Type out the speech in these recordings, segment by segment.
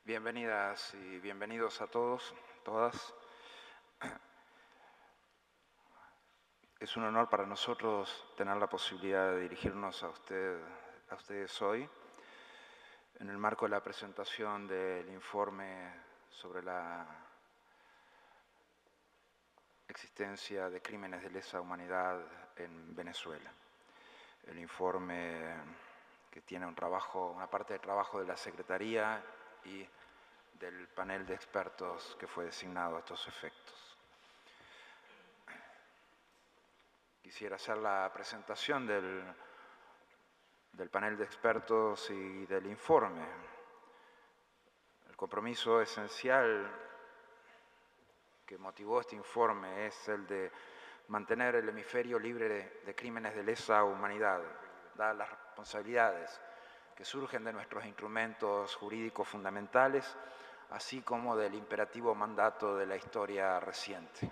Bienvenidas y bienvenidos a todos, todas. Es un honor para nosotros tener la posibilidad de dirigirnos a ustedes hoy en el marco de la presentación del informe sobre la existencia de crímenes de lesa humanidad en Venezuela. El informe que tiene una parte de trabajo de la Secretaría y del panel de expertos que fue designado a estos efectos. Quisiera hacer la presentación del panel de expertos y del informe. El compromiso esencial que motivó este informe es el de mantener el hemisferio libre de crímenes de lesa humanidad, dadas las responsabilidades que surgen de nuestros instrumentos jurídicos fundamentales, así como del imperativo mandato de la historia reciente.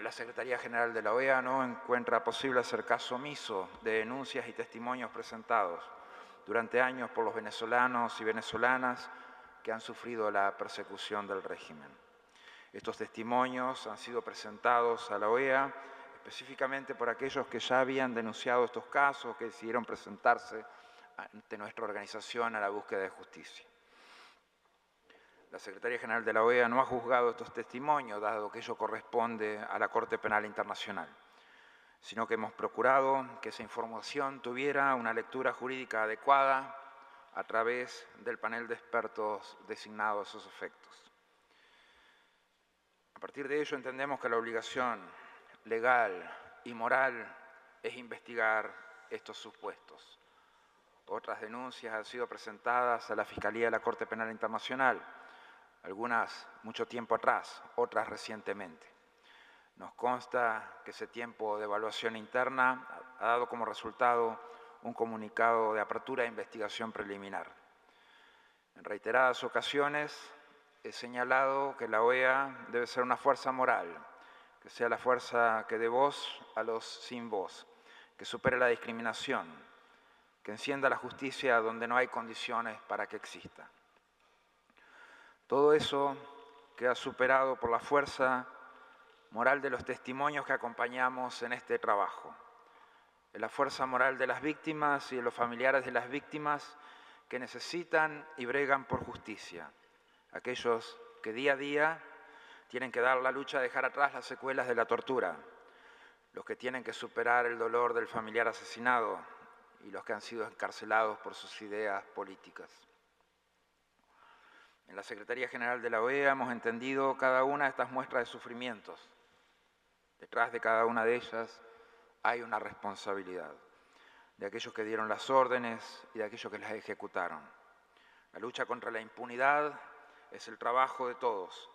La Secretaría General de la OEA no encuentra posible hacer caso omiso de denuncias y testimonios presentados durante años por los venezolanos y venezolanas que han sufrido la persecución del régimen. Estos testimonios han sido presentados a la OEA específicamente por aquellos que ya habían denunciado estos casos, que decidieron presentarse ante nuestra organización a la búsqueda de justicia. La Secretaría General de la OEA no ha juzgado estos testimonios, dado que ello corresponde a la Corte Penal Internacional, sino que hemos procurado que esa información tuviera una lectura jurídica adecuada a través del panel de expertos designado a esos efectos. A partir de ello entendemos que la obligación legal y moral es investigar estos supuestos. Otras denuncias han sido presentadas a la Fiscalía de la Corte Penal Internacional, algunas mucho tiempo atrás, otras recientemente. Nos consta que ese tiempo de evaluación interna ha dado como resultado un comunicado de apertura de investigación preliminar. En reiteradas ocasiones he señalado que la OEA debe ser una fuerza moral, que sea la fuerza que dé voz a los sin voz, que supere la discriminación, que encienda la justicia donde no hay condiciones para que exista. Todo eso queda superado por la fuerza moral de los testimonios que acompañamos en este trabajo, de la fuerza moral de las víctimas y de los familiares de las víctimas que necesitan y bregan por justicia, aquellos que día a día tienen que dar la lucha de dejar atrás las secuelas de la tortura, los que tienen que superar el dolor del familiar asesinado y los que han sido encarcelados por sus ideas políticas. En la Secretaría General de la OEA hemos entendido cada una de estas muestras de sufrimientos. Detrás de cada una de ellas hay una responsabilidad de aquellos que dieron las órdenes y de aquellos que las ejecutaron. La lucha contra la impunidad es el trabajo de todos,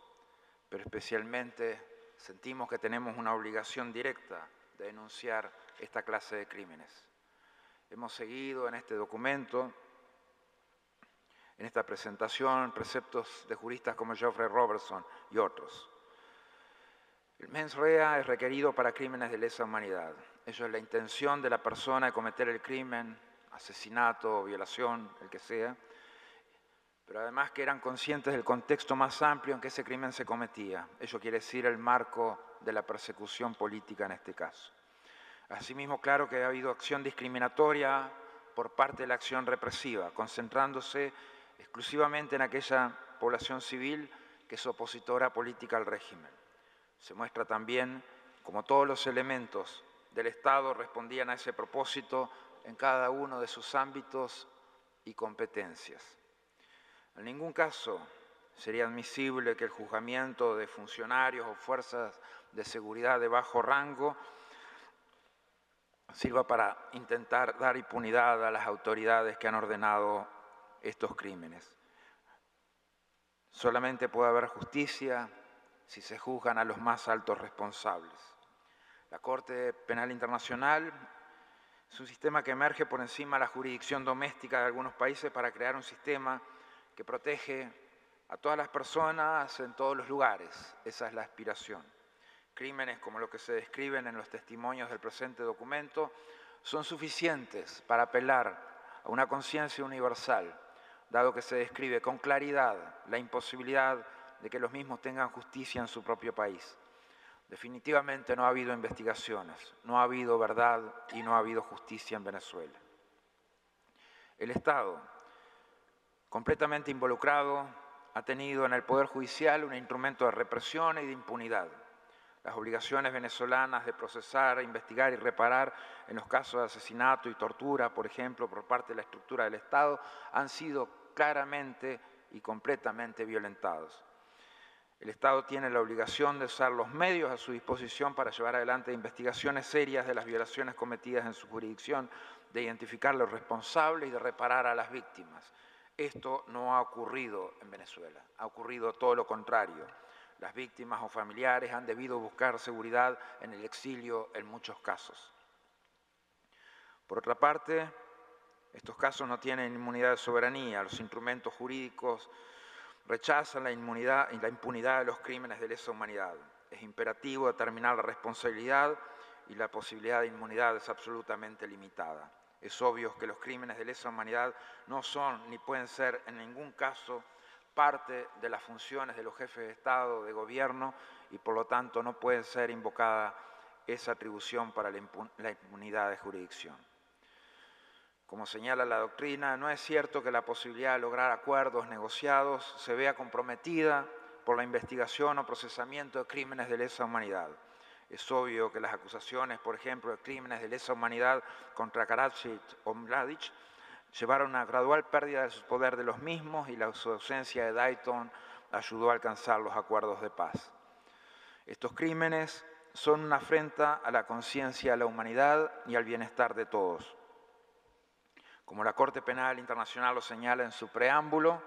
pero especialmente sentimos que tenemos una obligación directa de denunciar esta clase de crímenes. Hemos seguido en este documento, en esta presentación, preceptos de juristas como Geoffrey Robertson y otros. El mens rea es requerido para crímenes de lesa humanidad. Ello es la intención de la persona de cometer el crimen, asesinato, violación, el que sea, pero además que eran conscientes del contexto más amplio en que ese crimen se cometía. Ello quiere decir el marco de la persecución política en este caso. Asimismo, claro que ha habido acción discriminatoria por parte de la acción represiva, concentrándose exclusivamente en aquella población civil que es opositora política al régimen. Se muestra también cómo todos los elementos del Estado respondían a ese propósito en cada uno de sus ámbitos y competencias. En ningún caso sería admisible que el juzgamiento de funcionarios o fuerzas de seguridad de bajo rango sirva para intentar dar impunidad a las autoridades que han ordenado estos crímenes. Solamente puede haber justicia si se juzgan a los más altos responsables. La Corte Penal Internacional es un sistema que emerge por encima de la jurisdicción doméstica de algunos países para crear un sistema que protege a todas las personas en todos los lugares. Esa es la aspiración. Crímenes como los que se describen en los testimonios del presente documento son suficientes para apelar a una conciencia universal, dado que se describe con claridad la imposibilidad de que los mismos tengan justicia en su propio país. Definitivamente no ha habido investigaciones, no ha habido verdad y no ha habido justicia en Venezuela. El Estado, completamente involucrado, ha tenido en el Poder Judicial un instrumento de represión y de impunidad. Las obligaciones venezolanas de procesar, investigar y reparar en los casos de asesinato y tortura, por ejemplo, por parte de la estructura del Estado, han sido claramente y completamente violentados. El Estado tiene la obligación de usar los medios a su disposición para llevar adelante investigaciones serias de las violaciones cometidas en su jurisdicción, de identificar los responsables y de reparar a las víctimas. Esto no ha ocurrido en Venezuela, ha ocurrido todo lo contrario. Las víctimas o familiares han debido buscar seguridad en el exilio en muchos casos. Por otra parte, estos casos no tienen inmunidad de soberanía. Los instrumentos jurídicos rechazan la inmunidad y la impunidad de los crímenes de lesa humanidad. Es imperativo determinar la responsabilidad y la posibilidad de inmunidad es absolutamente limitada. Es obvio que los crímenes de lesa humanidad no son ni pueden ser en ningún caso parte de las funciones de los jefes de Estado, de gobierno, y por lo tanto no puede ser invocada esa atribución para la inmunidad de jurisdicción. Como señala la doctrina, no es cierto que la posibilidad de lograr acuerdos negociados se vea comprometida por la investigación o procesamiento de crímenes de lesa humanidad. Es obvio que las acusaciones, por ejemplo, de crímenes de lesa humanidad contra Karadzic o Mladic llevaron a una gradual pérdida de su poder de los mismos y la su ausencia de Dayton ayudó a alcanzar los acuerdos de paz. Estos crímenes son una afrenta a la conciencia de la humanidad y al bienestar de todos. Como la Corte Penal Internacional lo señala en su preámbulo,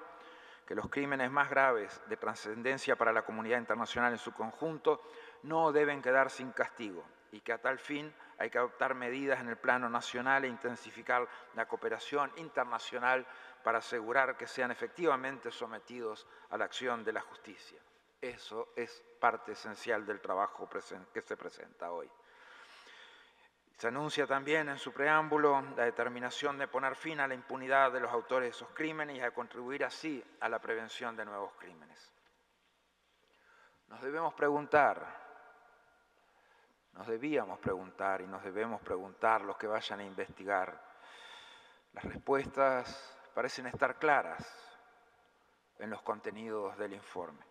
que los crímenes más graves de trascendencia para la comunidad internacional en su conjunto no deben quedar sin castigo y que a tal fin hay que adoptar medidas en el plano nacional e intensificar la cooperación internacional para asegurar que sean efectivamente sometidos a la acción de la justicia. Eso es parte esencial del trabajo que se presenta hoy. Se anuncia también en su preámbulo la determinación de poner fin a la impunidad de los autores de esos crímenes y a contribuir así a la prevención de nuevos crímenes. Nos debíamos preguntar y nos debemos preguntar los que vayan a investigar. Las respuestas parecen estar claras en los contenidos del informe.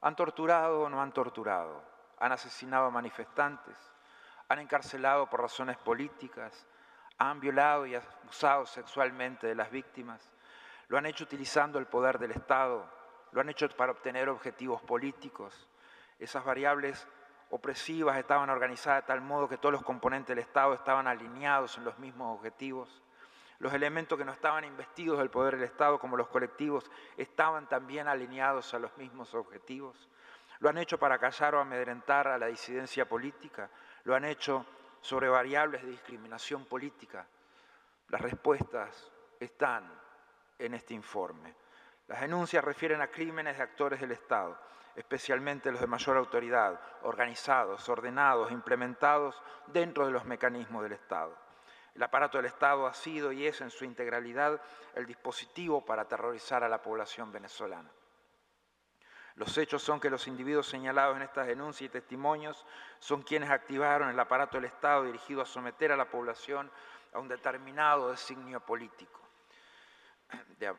¿Han torturado o no han torturado? ¿Han asesinado a manifestantes? ¿Han encarcelado por razones políticas? ¿Han violado y abusado sexualmente de las víctimas? ¿Lo han hecho utilizando el poder del Estado? ¿Lo han hecho para obtener objetivos políticos? Esas variables opresivas estaban organizadas de tal modo que todos los componentes del Estado estaban alineados en los mismos objetivos. Los elementos que no estaban investidos del poder del Estado, como los colectivos, estaban también alineados a los mismos objetivos. ¿Lo han hecho para callar o amedrentar a la disidencia política? ¿Lo han hecho sobre variables de discriminación política? Las respuestas están en este informe. Las denuncias refieren a crímenes de actores del Estado, especialmente los de mayor autoridad, organizados, ordenados, implementados dentro de los mecanismos del Estado. El aparato del Estado ha sido y es en su integralidad el dispositivo para aterrorizar a la población venezolana. Los hechos son que los individuos señalados en estas denuncias y testimonios son quienes activaron el aparato del Estado dirigido a someter a la población a un determinado designio político, de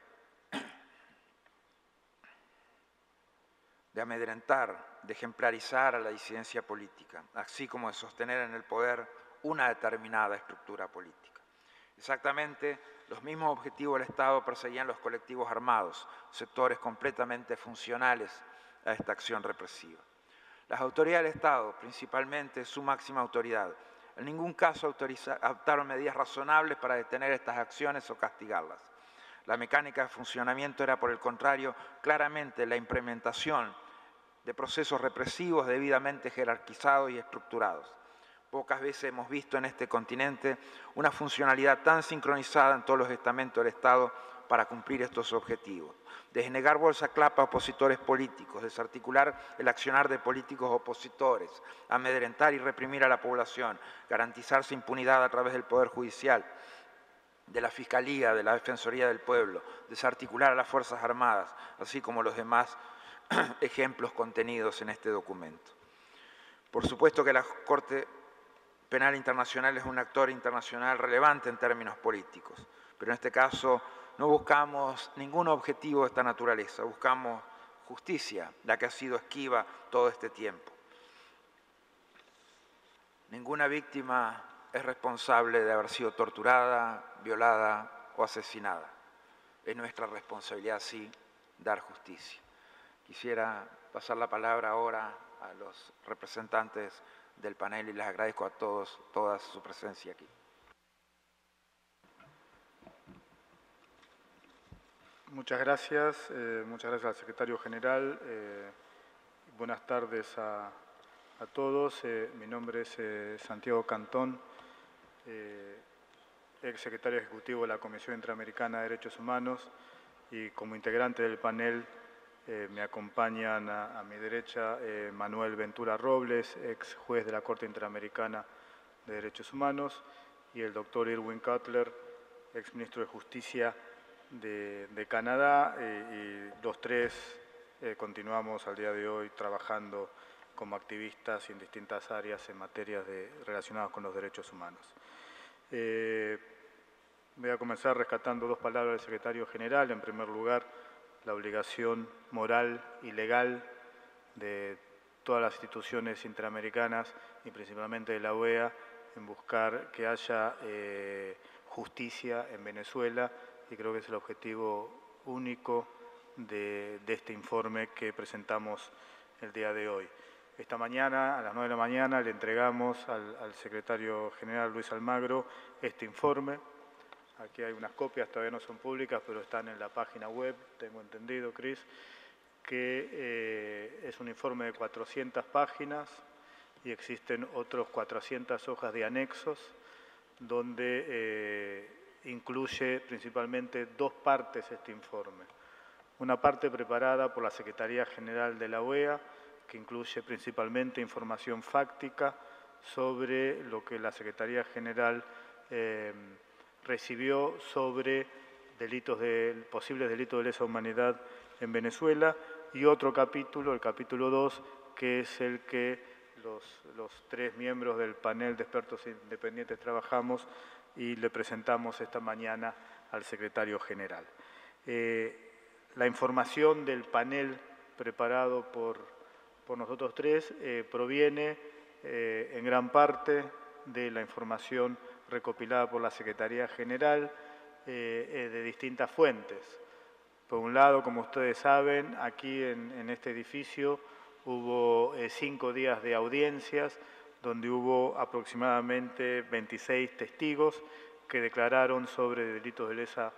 amedrentar, de ejemplarizar a la disidencia política, así como de sostener en el poder una determinada estructura política. Exactamente los mismos objetivos del Estado perseguían los colectivos armados, sectores completamente funcionales a esta acción represiva. Las autoridades del Estado, principalmente su máxima autoridad, en ningún caso adoptaron medidas razonables para detener estas acciones o castigarlas. La mecánica de funcionamiento era, por el contrario, claramente la implementación de procesos represivos debidamente jerarquizados y estructurados. Pocas veces hemos visto en este continente una funcionalidad tan sincronizada en todos los estamentos del Estado para cumplir estos objetivos. Desnegar bolsa clapa a opositores políticos, desarticular el accionar de políticos opositores, amedrentar y reprimir a la población, garantizarse impunidad a través del Poder Judicial, de la Fiscalía, de la Defensoría del Pueblo, desarticular a las Fuerzas Armadas, así como los demás ejemplos contenidos en este documento. Por supuesto que la Corte Penal Internacional es un actor internacional relevante en términos políticos, pero en este caso no buscamos ningún objetivo de esta naturaleza, buscamos justicia, la que ha sido esquiva todo este tiempo. Ninguna víctima es responsable de haber sido torturada, violada o asesinada. Es nuestra responsabilidad, sí, dar justicia. Quisiera pasar la palabra ahora a los representantes del panel y les agradezco a todas su presencia aquí. Muchas gracias al secretario general. Buenas tardes a todos. Mi nombre es Santiago Cantón, ex secretario ejecutivo de la Comisión Interamericana de Derechos Humanos, y como integrante del panel me acompañan a mi derecha Manuel Ventura Robles, ex juez de la Corte Interamericana de Derechos Humanos, y el doctor Irwin Cutler, ex ministro de Justicia de Canadá, y los tres continuamos al día de hoy trabajando como activistas en distintas áreas en materias relacionadas con los derechos humanos. Voy a comenzar rescatando dos palabras del secretario general. En primer lugar, la obligación moral y legal de todas las instituciones interamericanas y principalmente de la OEA en buscar que haya justicia en Venezuela, y creo que es el objetivo único de este informe que presentamos el día de hoy. Esta mañana, a las 9 de la mañana, le entregamos al secretario general Luis Almagro este informe. Aquí hay unas copias, todavía no son públicas, pero están en la página web, tengo entendido, Cris, que es un informe de 400 páginas y existen otros 400 hojas de anexos, donde incluye principalmente dos partes este informe. Una parte preparada por la Secretaría General de la OEA, que incluye principalmente información fáctica sobre lo que la Secretaría General recibió sobre posibles delitos de lesa humanidad en Venezuela, y otro capítulo, el capítulo 2, que es el que los tres miembros del panel de expertos independientes trabajamos y le presentamos esta mañana al secretario general. La información del panel preparado por nosotros tres proviene en gran parte de la información recopilada por la Secretaría General de distintas fuentes. Por un lado, como ustedes saben, aquí en este edificio hubo 5 días de audiencias donde hubo aproximadamente 26 testigos que declararon sobre delitos de lesa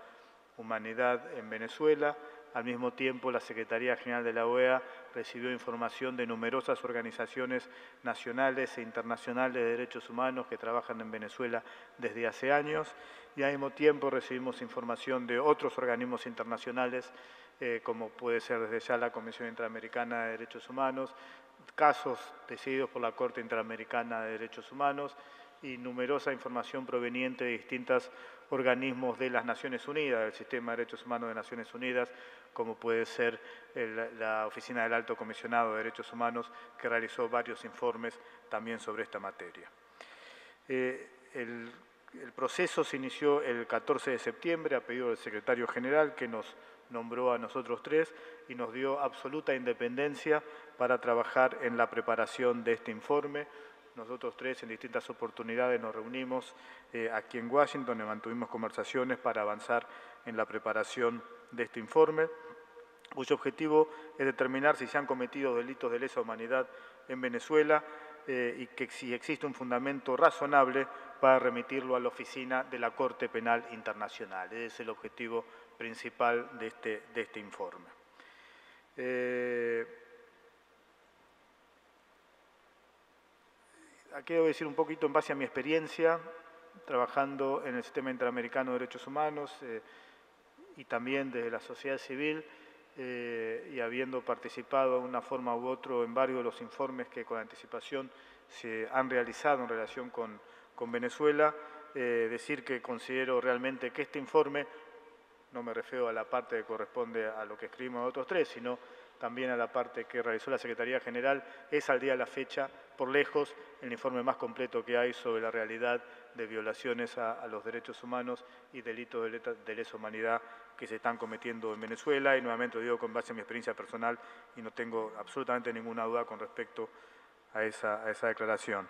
humanidad en Venezuela. Al mismo tiempo, la Secretaría General de la OEA recibió información de numerosas organizaciones nacionales e internacionales de derechos humanos que trabajan en Venezuela desde hace años, y al mismo tiempo recibimos información de otros organismos internacionales, como puede ser desde ya la Comisión Interamericana de Derechos Humanos, casos decididos por la Corte Interamericana de Derechos Humanos y numerosa información proveniente de distintos organismos de las Naciones Unidas, del Sistema de Derechos Humanos de Naciones Unidas, como puede ser la Oficina del Alto Comisionado de Derechos Humanos, que realizó varios informes también sobre esta materia. El proceso se inició el 14 de septiembre a pedido del secretario general, que nos nombró a nosotros tres y nos dio absoluta independencia para trabajar en la preparación de este informe. Nosotros tres en distintas oportunidades nos reunimos aquí en Washington y mantuvimos conversaciones para avanzar en la preparación de este informe, cuyo objetivo es determinar si se han cometido delitos de lesa humanidad en Venezuela y que si existe un fundamento razonable para remitirlo a la oficina de la Corte Penal Internacional. Ese es el objetivo principal de este informe. Aquí debo decir un poquito en base a mi experiencia, trabajando en el Sistema Interamericano de Derechos Humanos y también desde la sociedad civil, y habiendo participado de una forma u otra en varios de los informes que con anticipación se han realizado en relación con Venezuela, decir que considero realmente que este informe, no me refiero a la parte que corresponde a lo que escribimos nosotros tres, sino también a la parte que realizó la Secretaría General, es al día de la fecha, por lejos, el informe más completo que hay sobre la realidad de violaciones a los derechos humanos y delitos de lesa humanidad que se están cometiendo en Venezuela. Y nuevamente lo digo con base en mi experiencia personal y no tengo absolutamente ninguna duda con respecto a esa declaración.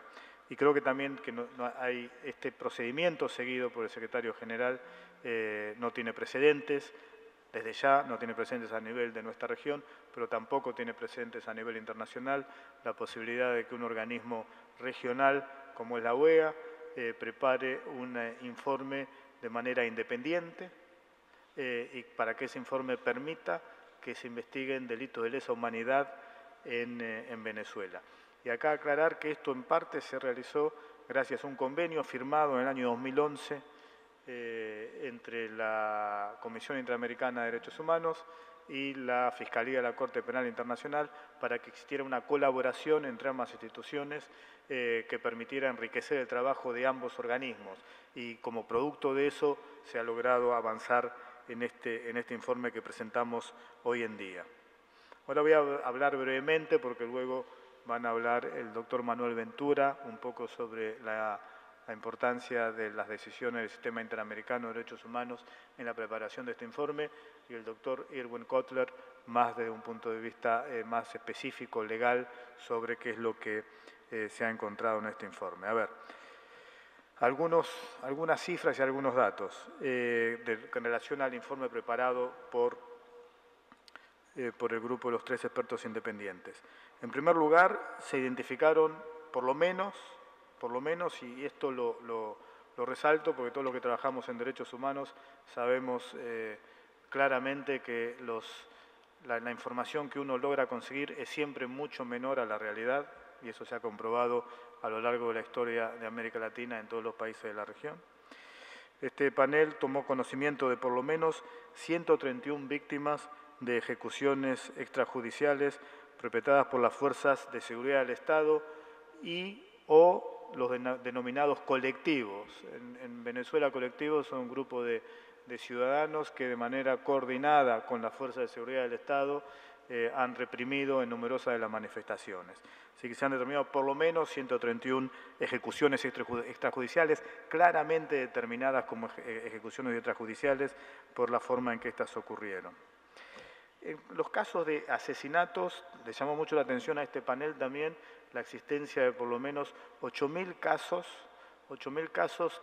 Y creo que también que no hay este procedimiento seguido por el Secretario General no tiene precedentes, desde ya no tiene precedentes a nivel de nuestra región, pero tampoco tiene precedentes a nivel internacional. La posibilidad de que un organismo regional como es la OEA prepare un informe de manera independiente y para que ese informe permita que se investiguen delitos de lesa humanidad en Venezuela. Y acá aclarar que esto en parte se realizó gracias a un convenio firmado en el año 2011 entre la Comisión Interamericana de Derechos Humanos y la Fiscalía de la Corte Penal Internacional para que existiera una colaboración entre ambas instituciones que permitiera enriquecer el trabajo de ambos organismos. Y como producto de eso se ha logrado avanzar en este informe que presentamos hoy en día. Ahora voy a hablar brevemente porque luego van a hablar el doctor Manuel Ventura un poco sobre la importancia de las decisiones del Sistema Interamericano de Derechos Humanos en la preparación de este informe y el doctor Irwin Kotler más desde un punto de vista más específico, legal, sobre qué es lo que se ha encontrado en este informe. A ver, algunas cifras y algunos datos en relación al informe preparado por el grupo de los tres expertos independientes. En primer lugar, se identificaron por lo menos, y esto lo resalto porque todos los que trabajamos en derechos humanos sabemos claramente que la información que uno logra conseguir es siempre mucho menor a la realidad, y eso se ha comprobado a lo largo de la historia de América Latina en todos los países de la región. Este panel tomó conocimiento de por lo menos 131 víctimas de ejecuciones extrajudiciales perpetradas por las fuerzas de seguridad del Estado y o los denominados colectivos. En Venezuela, colectivos son un grupo de ciudadanos que de manera coordinada con las fuerzas de seguridad del Estado han reprimido en numerosas de las manifestaciones. Así que se han determinado por lo menos 131 ejecuciones extrajudiciales, claramente determinadas como ejecuciones extrajudiciales por la forma en que éstas ocurrieron. En los casos de asesinatos, le llamó mucho la atención a este panel también la existencia de por lo menos 8.000 casos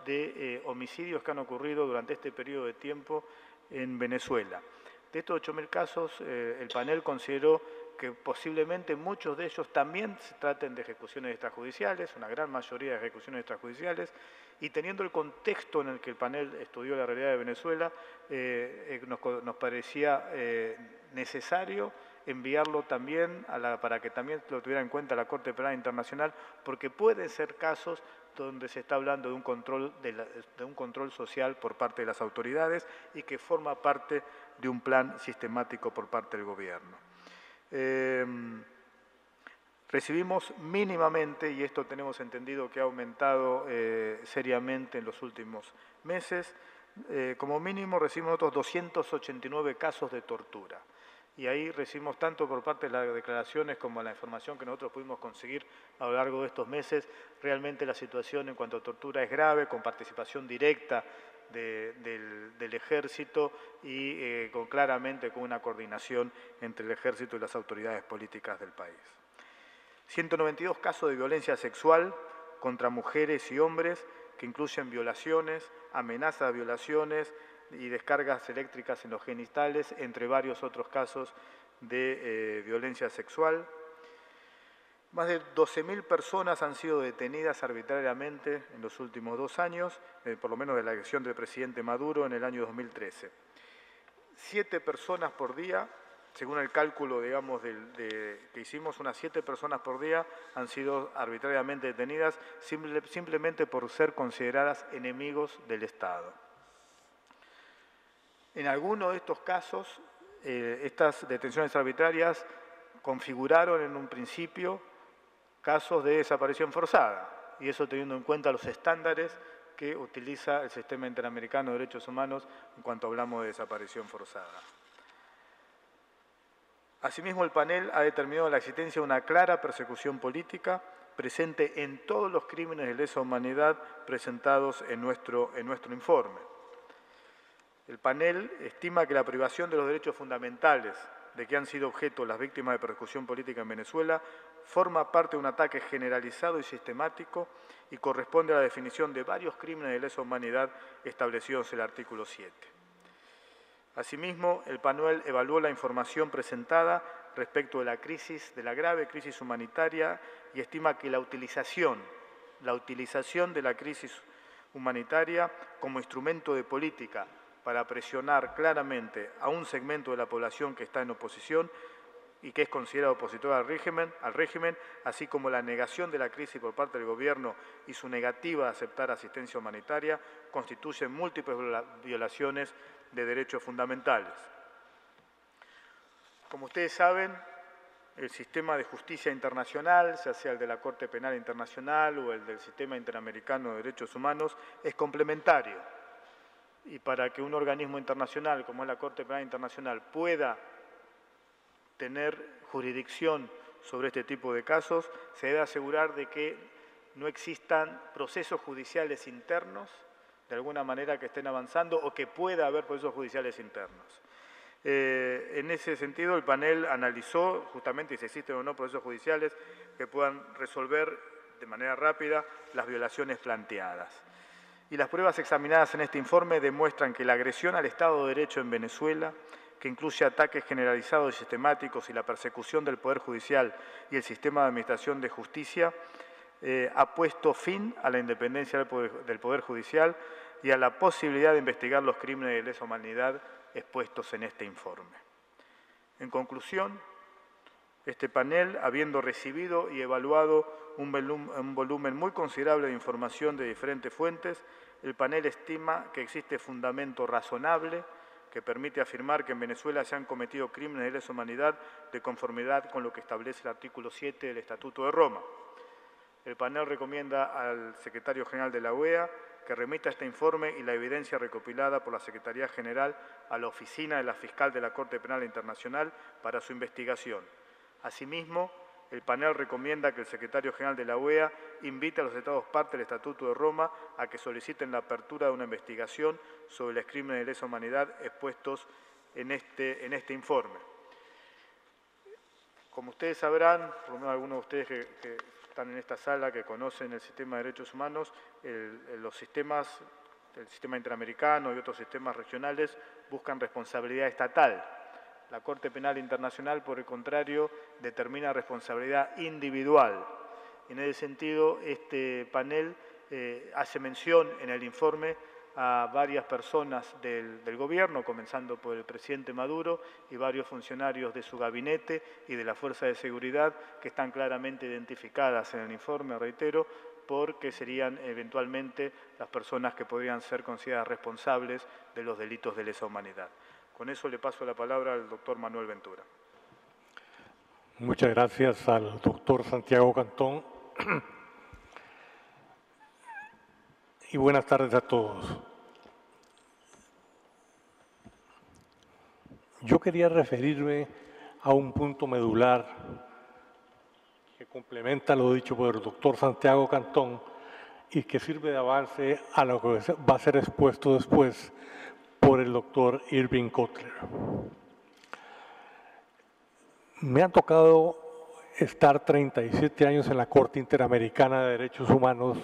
de homicidios que han ocurrido durante este periodo de tiempo en Venezuela. De estos 8.000 casos, el panel consideró que posiblemente muchos de ellos también se traten de ejecuciones extrajudiciales, una gran mayoría de ejecuciones extrajudiciales, y teniendo el contexto en el que el panel estudió la realidad de Venezuela, nos parecía necesario enviarlo también para que también lo tuviera en cuenta la Corte Penal Internacional, porque pueden ser casos donde se está hablando de un control social por parte de las autoridades y que forma parte de un plan sistemático por parte del gobierno. Recibimos mínimamente, y esto tenemos entendido que ha aumentado seriamente en los últimos meses, como mínimo recibimos otros 289 casos de tortura. Y ahí recibimos tanto por parte de las declaraciones como la información que nosotros pudimos conseguir a lo largo de estos meses. Realmente la situación en cuanto a tortura es grave, con participación directa del ejército y claramente con una coordinación entre el ejército y las autoridades políticas del país. 192 casos de violencia sexual contra mujeres y hombres que incluyen violaciones, amenazas de violaciones y descargas eléctricas en los genitales, entre varios otros casos de violencia sexual. Más de 12.000 personas han sido detenidas arbitrariamente en los últimos 2 años, por lo menos de la elección del presidente Maduro en el año 2013. 7 personas por día, según el cálculo, digamos, que hicimos, unas 7 personas por día han sido arbitrariamente detenidas simplemente por ser consideradas enemigos del Estado. En algunos de estos casos, estas detenciones arbitrarias configuraron en un principio casos de desaparición forzada, y eso teniendo en cuenta los estándares que utiliza el Sistema Interamericano de Derechos Humanos en cuanto hablamos de desaparición forzada. Asimismo, el panel ha determinado la existencia de una clara persecución política presente en todos los crímenes de lesa humanidad presentados en nuestro informe. El panel estima que la privación de los derechos fundamentales de que han sido objeto las víctimas de persecución política en Venezuela forma parte de un ataque generalizado y sistemático y corresponde a la definición de varios crímenes de lesa humanidad establecidos en el artículo 7. Asimismo, el panel evaluó la información presentada respecto de la grave crisis humanitaria y estima que la utilización de la crisis humanitaria como instrumento de política para presionar claramente a un segmento de la población que está en oposición y que es considerado opositor al régimen, así como la negación de la crisis por parte del gobierno y su negativa a aceptar asistencia humanitaria, constituyen múltiples violaciones de derechos fundamentales. Como ustedes saben, el sistema de justicia internacional, ya sea el de la Corte Penal Internacional o el del Sistema Interamericano de Derechos Humanos, es complementario. Y para que un organismo internacional como es la Corte Penal Internacional pueda tener jurisdicción sobre este tipo de casos, se debe asegurar de que no existan procesos judiciales internos, de alguna manera que estén avanzando o que pueda haber procesos judiciales internos. En ese sentido, el panel analizó justamente si existen o no procesos judiciales que puedan resolver de manera rápida las violaciones planteadas. Y las pruebas examinadas en este informe demuestran que la agresión al Estado de Derecho en Venezuela, que incluye ataques generalizados y sistemáticos y la persecución del Poder Judicial y el sistema de administración de justicia, ha puesto fin a la independencia del Poder Judicial y a la posibilidad de investigar los crímenes de lesa humanidad expuestos en este informe. En conclusión, este panel, habiendo recibido y evaluado un volumen muy considerable de información de diferentes fuentes, el panel estima que existe fundamento razonable que permite afirmar que en Venezuela se han cometido crímenes de lesa humanidad de conformidad con lo que establece el artículo 7 del Estatuto de Roma. El panel recomienda al secretario general de la OEA que remita este informe y la evidencia recopilada por la Secretaría General a la Oficina de la Fiscal de la Corte Penal Internacional para su investigación. Asimismo, el panel recomienda que el secretario general de la OEA invite a los Estados partes del Estatuto de Roma a que soliciten la apertura de una investigación sobre los crímenes de lesa humanidad expuestos en este informe. Como ustedes sabrán, por lo menos algunos de ustedes que están en esta sala, que conocen el sistema de derechos humanos, el sistema interamericano y otros sistemas regionales buscan responsabilidad estatal. La Corte Penal Internacional, por el contrario, determina responsabilidad individual. En ese sentido, este panel hace mención en el informe a varias personas del gobierno, comenzando por el presidente Maduro y varios funcionarios de su gabinete y de la Fuerza de Seguridad que están claramente identificadas en el informe, reitero, porque serían eventualmente las personas que podrían ser consideradas responsables de los delitos de lesa humanidad. Con eso le paso la palabra al doctor Manuel Ventura. Muchas gracias al doctor Santiago Cantón y buenas tardes a todos. Yo quería referirme a un punto medular que complementa lo dicho por el doctor Santiago Cantón y que sirve de avance a lo que va a ser expuesto después por el doctor Irving Cotler. Me ha tocado estar 37 años en la Corte Interamericana de Derechos Humanos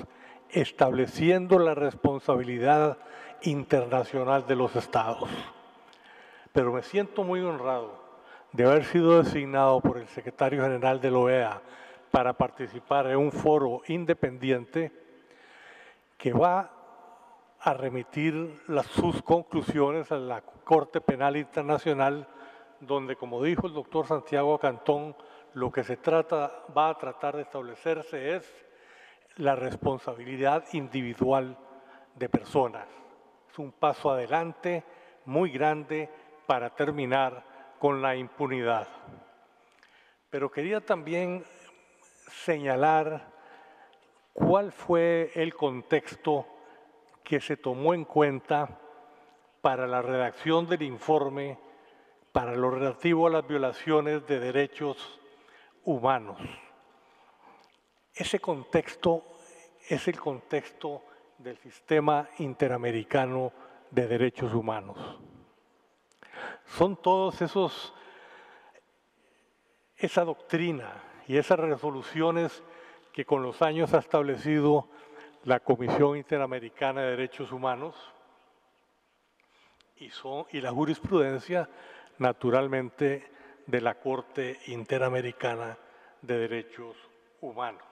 estableciendo la responsabilidad internacional de los Estados. Pero me siento muy honrado de haber sido designado por el secretario general de la OEA para participar en un foro independiente que va a remitir sus conclusiones a la Corte Penal Internacional, donde, como dijo el doctor Santiago Cantón, lo que va a tratar de establecerse es la responsabilidad individual de personas. Es un paso adelante muy grande para terminar con la impunidad. Pero quería también señalar cuál fue el contexto que se tomó en cuenta para la redacción del informe para lo relativo a las violaciones de derechos humanos. Ese contexto es el contexto del Sistema Interamericano de Derechos Humanos. Son todos esa doctrina y esas resoluciones que con los años ha establecido la Comisión Interamericana de Derechos Humanos y la jurisprudencia, naturalmente, de la Corte Interamericana de Derechos Humanos.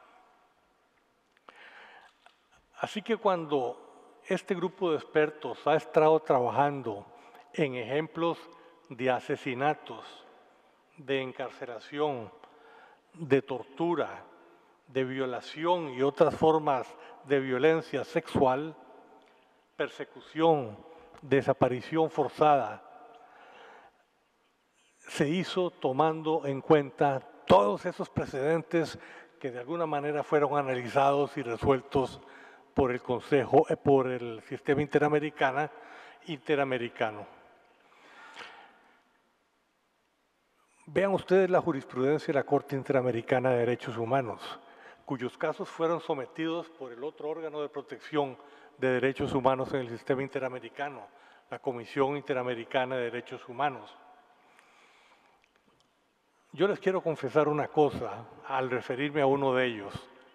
Así que cuando este grupo de expertos ha estado trabajando en ejemplos de asesinatos, de encarcelación, de tortura, de violación y otras formas de violencia sexual, persecución, desaparición forzada, se hizo tomando en cuenta todos esos precedentes que de alguna manera fueron analizados y resueltos por el Consejo, por el Sistema Interamericano. Vean ustedes la jurisprudencia de la Corte Interamericana de Derechos Humanos, cuyos casos fueron sometidos por el otro órgano de protección de derechos humanos en el Sistema Interamericano, la Comisión Interamericana de Derechos Humanos. Yo les quiero confesar una cosa al referirme a uno de ellos,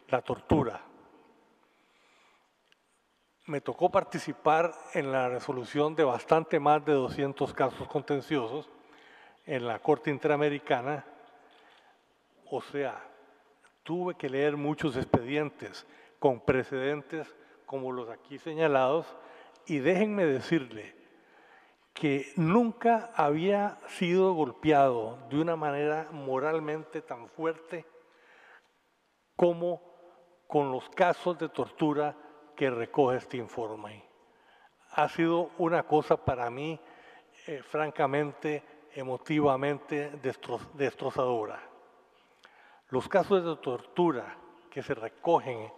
la tortura. Me tocó participar en la resolución de bastante más de 200 casos contenciosos en la Corte Interamericana, o sea, tuve que leer muchos expedientes con precedentes como los aquí señalados, y déjenme decirle que nunca había sido golpeado de una manera moralmente tan fuerte como con los casos de tortura que recoge este informe. Ha sido una cosa para mí, francamente, emotivamente destrozadora. Los casos de tortura que se recogen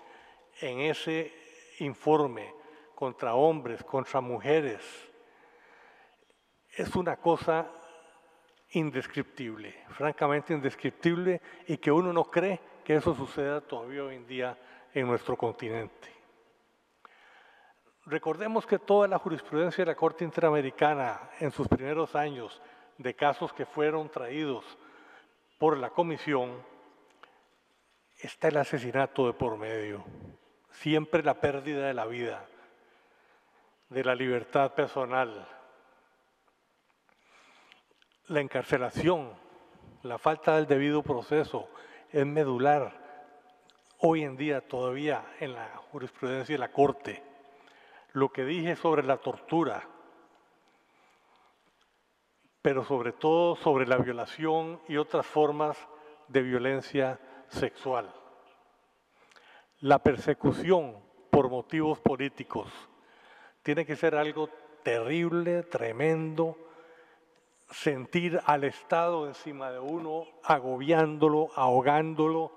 en ese informe contra hombres, contra mujeres, es una cosa indescriptible, francamente indescriptible, y que uno no cree que eso suceda todavía hoy en día en nuestro continente. Recordemos que toda la jurisprudencia de la Corte Interamericana en sus primeros años de casos que fueron traídos por la Comisión, está el asesinato de por medio, siempre la pérdida de la vida, de la libertad personal, la encarcelación, la falta del debido proceso es medular hoy en día todavía en la jurisprudencia de la Corte. Lo que dije sobre la tortura, pero sobre todo sobre la violación y otras formas de violencia sexual. La persecución por motivos políticos tiene que ser algo terrible, tremendo, sentir al Estado encima de uno, agobiándolo, ahogándolo,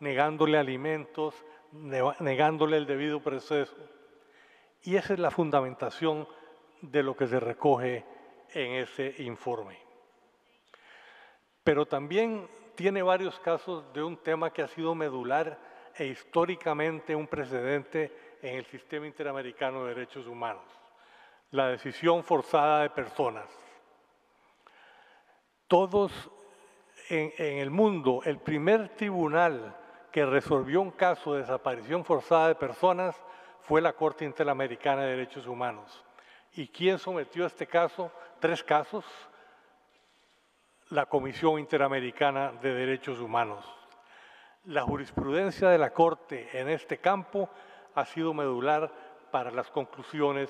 negándole alimentos, negándole el debido proceso. Y esa es la fundamentación de lo que se recoge en ese informe. Pero también tiene varios casos de un tema que ha sido medular e históricamente un precedente en el Sistema Interamericano de Derechos Humanos, la decisión forzada de personas. Todos en el mundo, el primer tribunal que resolvió un caso de desaparición forzada de personas fue la Corte Interamericana de Derechos Humanos. ¿Y quién sometió este caso? 3 casos. La Comisión Interamericana de Derechos Humanos. La jurisprudencia de la Corte en este campo ha sido medular para las conclusiones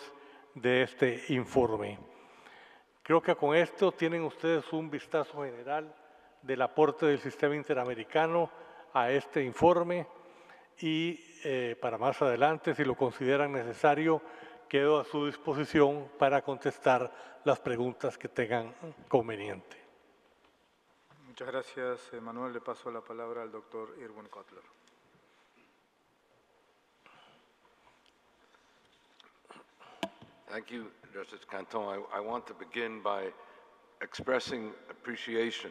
de este informe. Creo que con esto tienen ustedes un vistazo general del aporte del Sistema Interamericano a este informe y para más adelante, si lo consideran necesario, quedo a su disposición para contestar las preguntas que tengan conveniente. Muchas gracias, Manuel. Le paso la palabra al doctor Irwin Cotler. Thank you, Justice Canton. I want to begin by expressing appreciation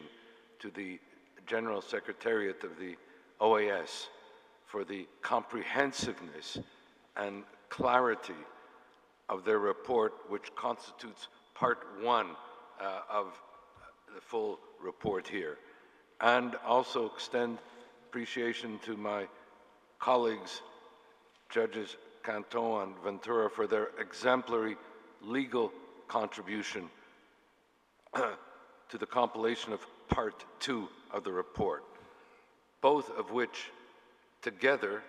to the General Secretariat of the OAS for the comprehensiveness and clarity of their report, which constitutes part one of the full report here. And also extend appreciation to my colleagues, Judges Canton and Ventura, for their exemplary legal contribution to the compilation of part two of the report, both of which together,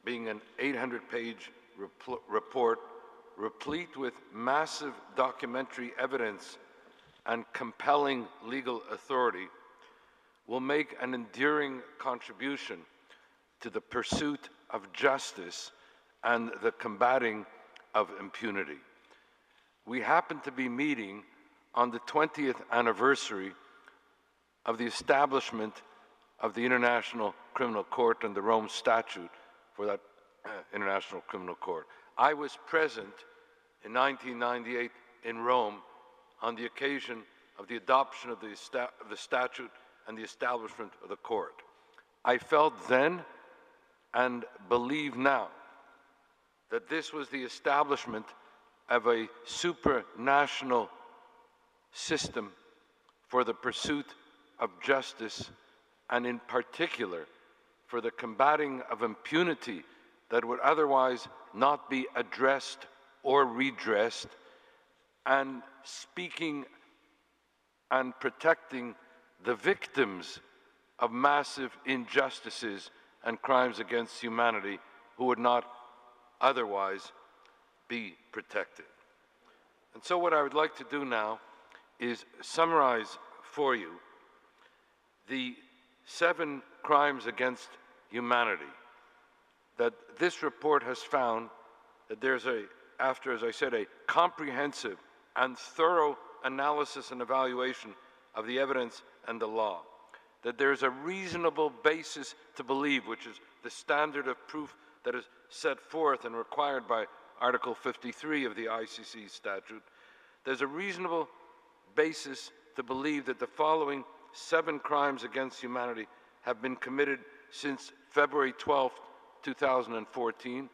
being an 800-page report replete with massive documentary evidence and compelling legal authority, will make an enduring contribution to the pursuit of justice and the combating of impunity. We happen to be meeting on the 20th anniversary of the establishment of the International Criminal Court and the Rome Statute for that International Criminal Court. I was present in 1998 in Rome on the occasion of the adoption of the statute and the establishment of the court. I felt then and believe now that this was the establishment of a supranational system for the pursuit of justice, and in particular for the combating of impunity that would otherwise not be addressed or redressed, and speaking and protecting the victims of massive injustices and crimes against humanity who would not otherwise be protected. And so what I would like to do now is summarize for you the 7 crimes against humanity that this report has found that there's after, as I said, a comprehensive and thorough analysis and evaluation of the evidence and the law, that there's a reasonable basis to believe, which is the standard of proof that is set forth and required by Article 53 of the ICC statute. There's a reasonable basis to believe that the following 7 crimes against humanity have been committed since February 12, 2014,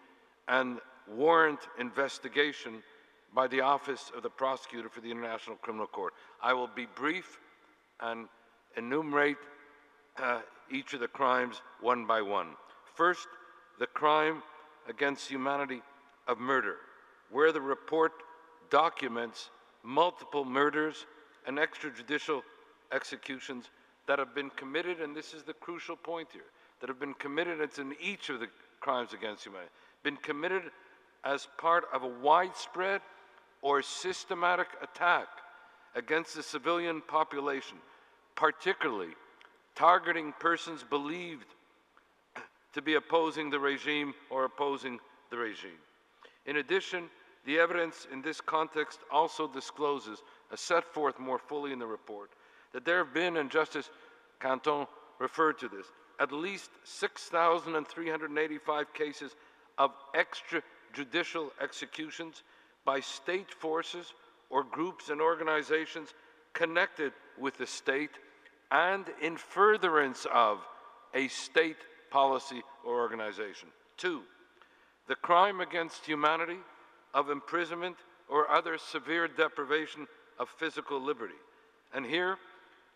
and warrant investigation by the Office of the Prosecutor for the International Criminal Court. I will be brief and enumerate each of the crimes one by one. First, the crime against humanity of murder, where the report documents multiple murders and extrajudicial executions that have been committed, and this is the crucial point here, that have been committed, it's in each of the crimes against humanity, been committed as part of a widespread or systematic attack against the civilian population, particularly targeting persons believed to be opposing the regime or opposing the regime. In addition, the evidence in this context also discloses, as set forth more fully in the report, that there have been, and Justice Canton referred to this, at least 6,385 cases of extrajudicial executions by state forces or groups and organizations connected with the state and in furtherance of a state policy or organization. 2, the crime against humanity of imprisonment or other severe deprivation of physical liberty. And here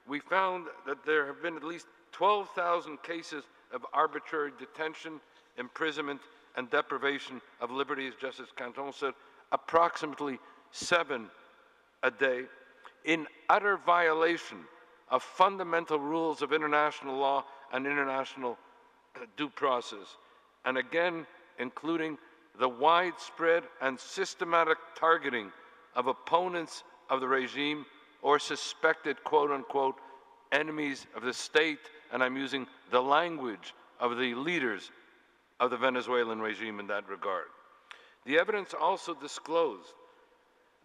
we found that there have been at least 12,000 cases of arbitrary detention, imprisonment, and deprivation of liberty, as Justice Canton said, approximately 7 a day, in utter violation of fundamental rules of international law and international due process, and again, including the widespread and systematic targeting of opponents of the regime or suspected, quote-unquote, enemies of the state, and I'm using the language of the leaders of the Venezuelan regime in that regard. The evidence also disclosed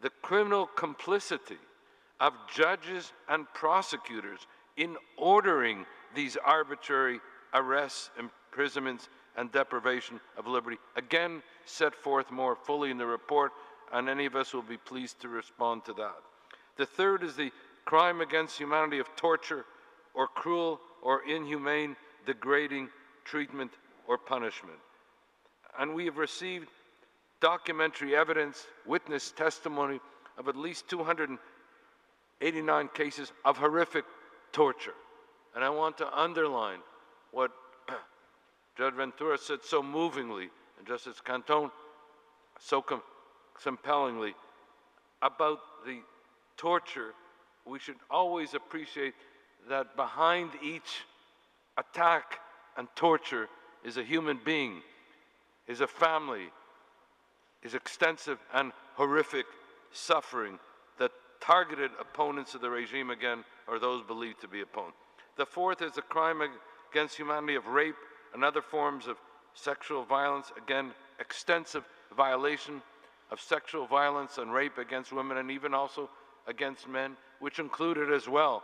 the criminal complicity of judges and prosecutors in ordering these arbitrary arrests, imprisonments, and deprivation of liberty, again set forth more fully in the report, and any of us will be pleased to respond to that. The third is the crime against humanity of torture or cruel or inhumane, degrading treatment or punishment. And we have received documentary evidence, witness testimony of at least 289 cases of horrific torture. And I want to underline what Judge Ventura said so movingly, and Justice Cantón so compellingly, about the torture. We should always appreciate that behind each attack and torture is a human being, is a family, is extensive and horrific suffering that targeted opponents of the regime again, or those believed to be opponents. The fourth is the crime against humanity of rape and other forms of sexual violence, again, extensive violation of sexual violence and rape against women and even also against men, which included as well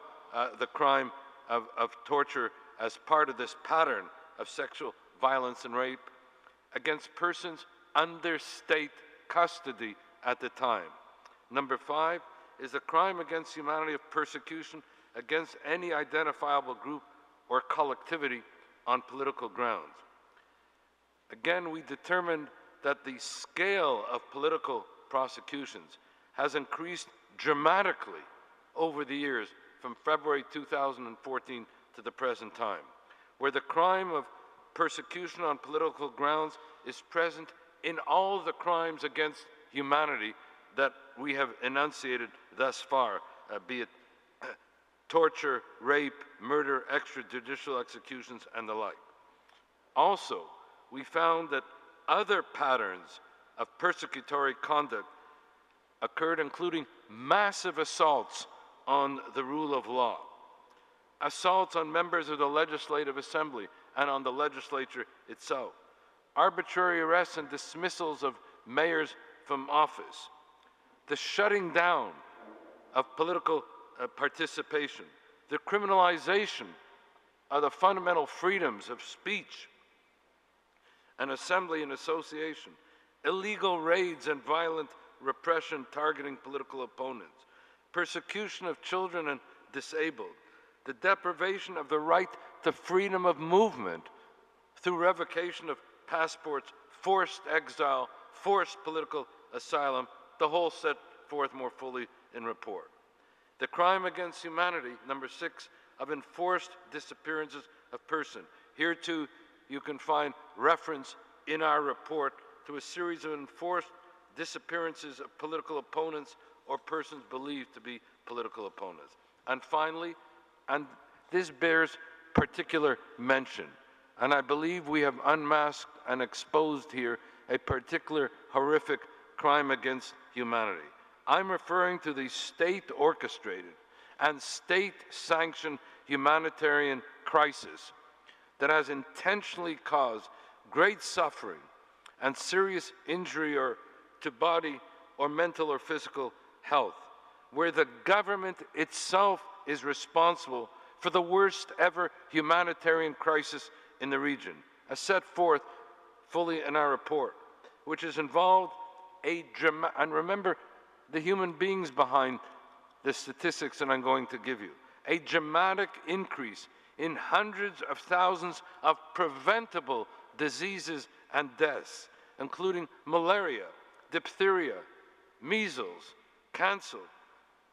the crime of torture as part of this pattern of sexual violence and rape against persons under state custody at the time. Number 5 is the crime against humanity of persecution against any identifiable group or collectivity on political grounds. Again, we determined that the scale of political prosecutions has increased dramatically over the years from February 2014 to the present time, where the crime of persecution on political grounds is present in all the crimes against humanity that we have enunciated thus far, be it torture, rape, murder, extrajudicial executions, and the like. Also, we found that other patterns of persecutory conduct occurred, including massive assaults on the rule of law, assaults on members of the Legislative Assembly and on the legislature itself, arbitrary arrests and dismissals of mayors from office, the shutting down of political participation, the criminalization of the fundamental freedoms of speech and assembly and association, illegal raids and violent repression targeting political opponents, persecution of children and disabled, the deprivation of the right to freedom of movement through revocation of passports, forced exile, forced political asylum, the whole set forth more fully in report. The crime against humanity, number 6, of enforced disappearances of person. Here too, you can find reference in our report to a series of enforced disappearances of political opponents or persons believed to be political opponents. And finally, and this bears particular mention, and I believe we have unmasked and exposed here a particular horrific crime against humanity. I'm referring to the state-orchestrated and state-sanctioned humanitarian crisis that has intentionally caused great suffering and serious injury or to body or mental or physical health, where the government itself is responsible for the worst ever humanitarian crisis in the region, as set forth fully in our report, which has involved and remember the human beings behind the statistics that I'm going to give you, a dramatic increase in hundreds of thousands of preventable diseases and deaths, including malaria, diphtheria, measles, cancer,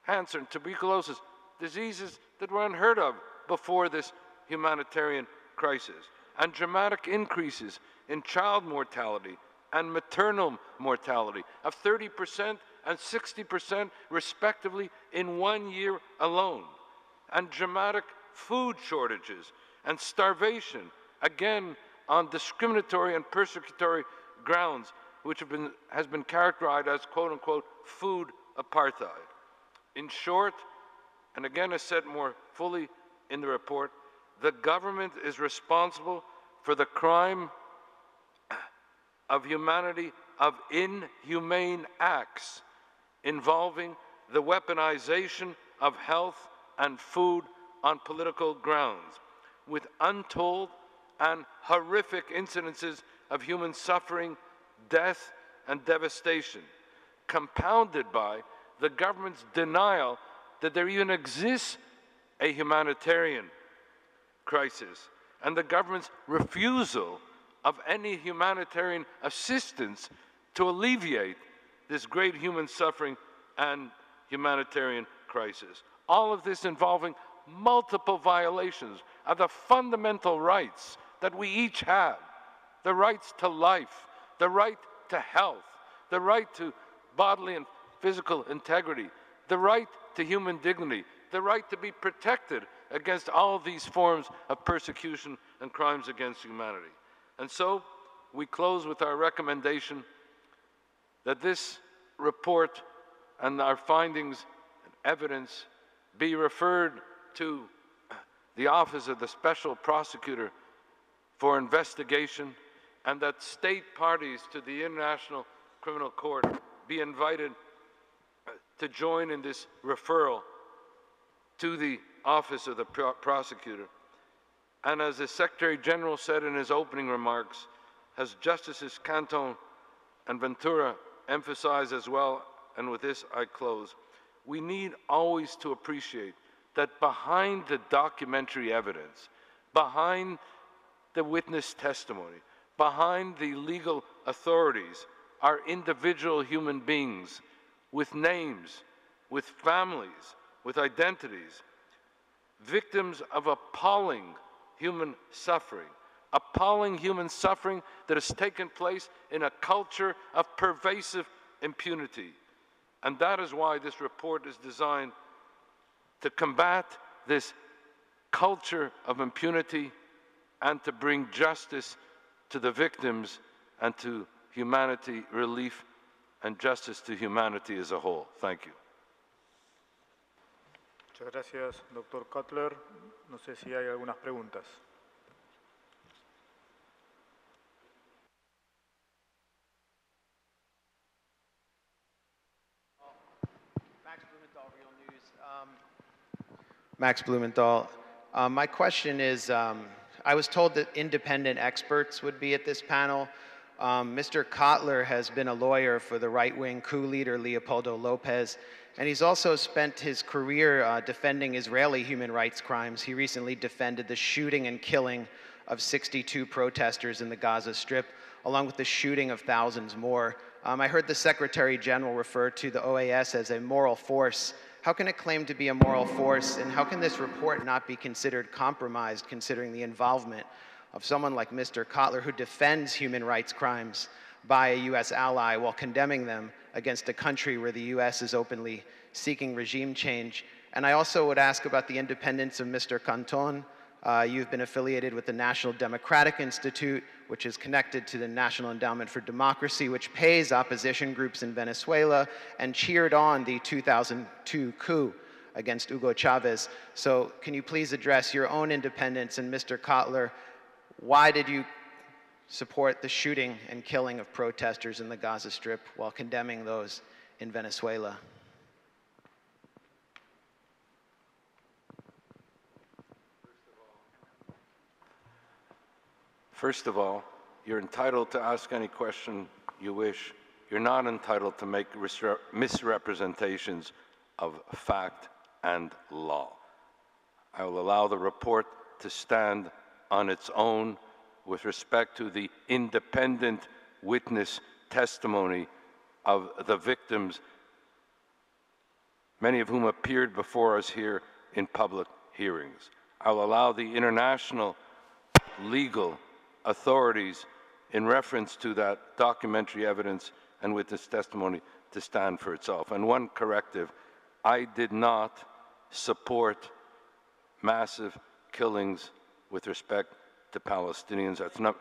and tuberculosis, diseases that were unheard of before this humanitarian crisis, and dramatic increases in child mortality and maternal mortality of 30% and 60% respectively in 1 year alone, and dramatic food shortages and starvation, again on discriminatory and persecutory grounds, which has been characterized as quote-unquote food apartheid. In short, and again as said more fully in the report, the government is responsible for the crime of humanity of inhumane acts involving the weaponization of health and food on political grounds, with untold and horrific incidences of human suffering, death, and devastation, compounded by the government's denial that there even exists a humanitarian crisis, and the government's refusal of any humanitarian assistance to alleviate this great human suffering and humanitarian crisis. All of this involving multiple violations of the fundamental rights that we each have: the rights to life, the right to health, the right to bodily and physical integrity, the right to human dignity, the right to be protected against all these forms of persecution and crimes against humanity. And so, we close with our recommendation that this report and our findings and evidence be referred to the Office of the Special Prosecutor for investigation, and that state parties to the International Criminal Court be invited to join in this referral to the Office of the Prosecutor. And as the Secretary General said in his opening remarks, as Justices Canton and Ventura emphasized as well, and with this I close, we need always to appreciate that behind the documentary evidence, behind the witness testimony, behind the legal authorities, are individual human beings with names, with families, with identities, victims of appalling human suffering that has taken place in a culture of pervasive impunity. And that is why this report is designed to combat this culture of impunity and to bring justice to the victims and to humanity, relief, and justice to humanity as a whole. Thank you. Muchas gracias, doctor Cutler. No sé si hay algunas preguntas. Max Blumenthal, Real News. Max Blumenthal. My question is, I was told that independent experts would be at this panel. Mr. Kotler has been a lawyer for the right-wing coup leader Leopoldo Lopez, and he's also spent his career defending Israeli human rights crimes. He recently defended the shooting and killing of 62 protesters in the Gaza Strip, along with the shooting of thousands more. I heard the Secretary General refer to the OAS as a moral force. How can it claim to be a moral force, and how can this report not be considered compromised, considering the involvement of someone like Mr. Kotler, who defends human rights crimes by a U.S. ally while condemning them against a country where the U.S. is openly seeking regime change? And I also would ask about the independence of Mr. Canton. You've been affiliated with the National Democratic Institute, which is connected to the National Endowment for Democracy, which pays opposition groups in Venezuela and cheered on the 2002 coup against Hugo Chavez. So can you please address your own independence? And Mr. Kotler, why did you support the shooting and killing of protesters in the Gaza Strip while condemning those in Venezuela? First of all, you're entitled to ask any question you wish. You're not entitled to make misrepresentations of fact and law. I will allow the report to stand on its own with respect to the independent witness testimony of the victims, many of whom appeared before us here in public hearings. I'll allow the international legal authorities in reference to that documentary evidence and witness testimony to stand for itself. And one corrective, I did not support massive killings with respect to Palestinians. That's not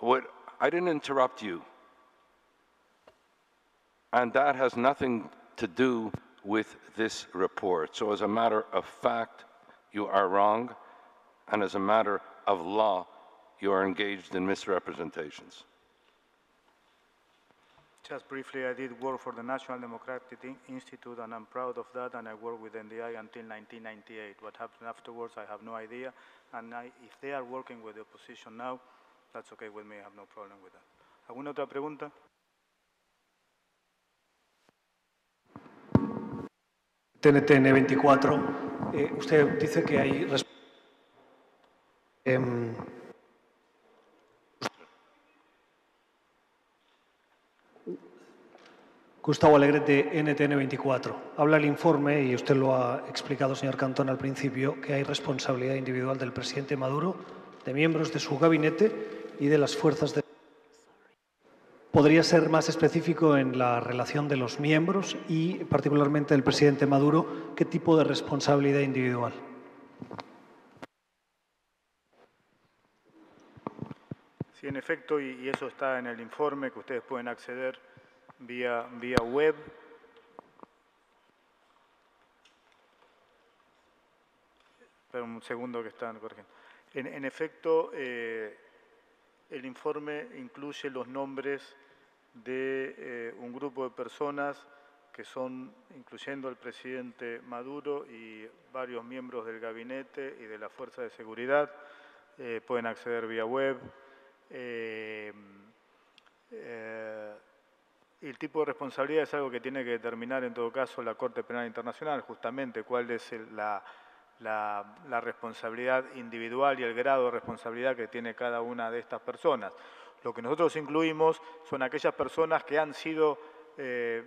what, I didn't interrupt you. And that has nothing to do with this report. So as a matter of fact, you are wrong, and as a matter of law, you are engaged in misrepresentations. Just briefly, I did work for the National Democratic Institute, and I'm proud of that, and I worked with NDI until 1998. What happened afterwards, I have no idea, and if they are working with the opposition now, that's okay with me, I have no problem with that. ¿Alguna otra pregunta? TNTN 24. Usted dice que hay... Gustavo Alegrete, NTN 24. Habla el informe, y usted lo ha explicado, señor Cantón, al principio, que hay responsabilidad individual del presidente Maduro, de miembros de su gabinete y de las fuerzas de... ¿Podría ser más específico en la relación de los miembros y, particularmente, del presidente Maduro, qué tipo de responsabilidad individual? Sí, en efecto, y eso está en el informe que ustedes pueden acceder vía web. Espera un segundo que están corrigiendo. En efecto, el informe incluye los nombres de un grupo de personas que son, incluyendo el presidente Maduro y varios miembros del gabinete y de la Fuerza de Seguridad. Pueden acceder vía web. Y el tipo de responsabilidad es algo que tiene que determinar en todo caso la Corte Penal Internacional, justamente cuál es la responsabilidad individual y el grado de responsabilidad que tiene cada una de estas personas. Lo que nosotros incluimos son aquellas personas que han sido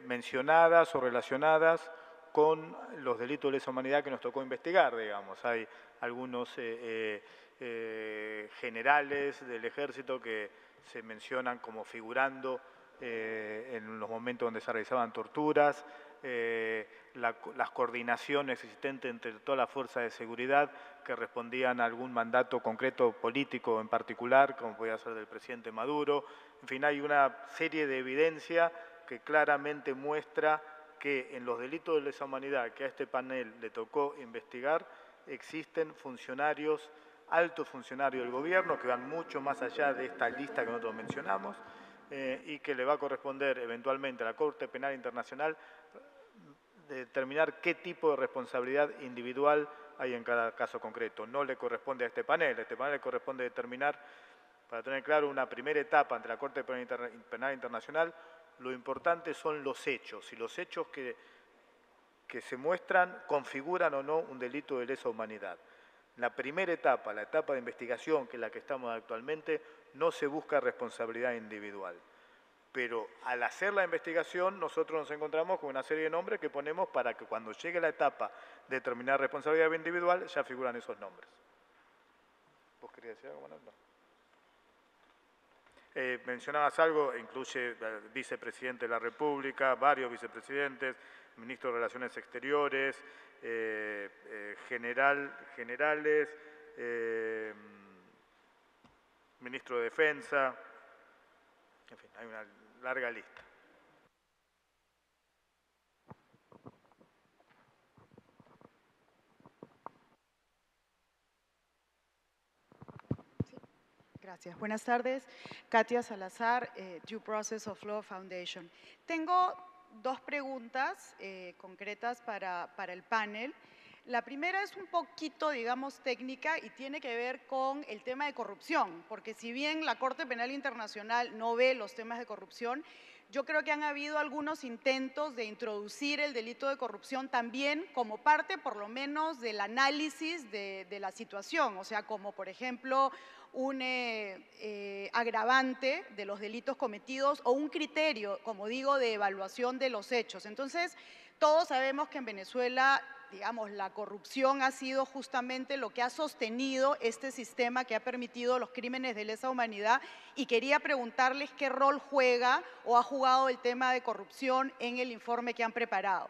mencionadas o relacionadas con los delitos de lesa humanidad que nos tocó investigar, digamos. Hay algunos generales del ejército que se mencionan como figurando en los momentos donde se realizaban torturas, las coordinaciones existentes entre todas las fuerzas de seguridad que respondían a algún mandato concreto político en particular, como podía ser del presidente Maduro. En fin, hay una serie de evidencia que claramente muestra que en los delitos de lesa humanidad que a este panel le tocó investigar, existen funcionarios, altos funcionarios del gobierno, que van mucho más allá de esta lista que nosotros mencionamos, y que le va a corresponder eventualmente a la Corte Penal Internacional determinar qué tipo de responsabilidad individual hay en cada caso concreto. No le corresponde a este panel le corresponde determinar, para tener claro, una primera etapa ante la Corte Penal Internacional. Lo importante son los hechos, y los hechos que se muestran configuran o no un delito de lesa humanidad. La primera etapa, la etapa de investigación, que es la que estamos actualmente, no se busca responsabilidad individual. Pero al hacer la investigación, nosotros nos encontramos con una serie de nombres que ponemos para que cuando llegue la etapa de determinar responsabilidad individual, ya figuran esos nombres. ¿Vos querías decir algo, Manuel? Mencionabas algo, incluye el vicepresidente de la República, varios vicepresidentes, ministro de Relaciones Exteriores, generales, ministro de Defensa, en fin, hay una larga lista. Gracias. Buenas tardes. Katia Salazar, Due Process of Law Foundation. Tengo dos preguntas concretas para el panel. La primera es un poquito, digamos, técnica y tiene que ver con el tema de corrupción, porque si bien la Corte Penal Internacional no ve los temas de corrupción, yo creo que han habido algunos intentos de introducir el delito de corrupción también como parte, por lo menos, del análisis de la situación, o sea, como, por ejemplo, un agravante de los delitos cometidos o un criterio, como digo, de evaluación de los hechos. Entonces, todos sabemos que en Venezuela, digamos, la corrupción ha sido justamente lo que ha sostenido este sistema que ha permitido los crímenes de lesa humanidad, y quería preguntarles qué rol juega o ha jugado el tema de corrupción en el informe que han preparado.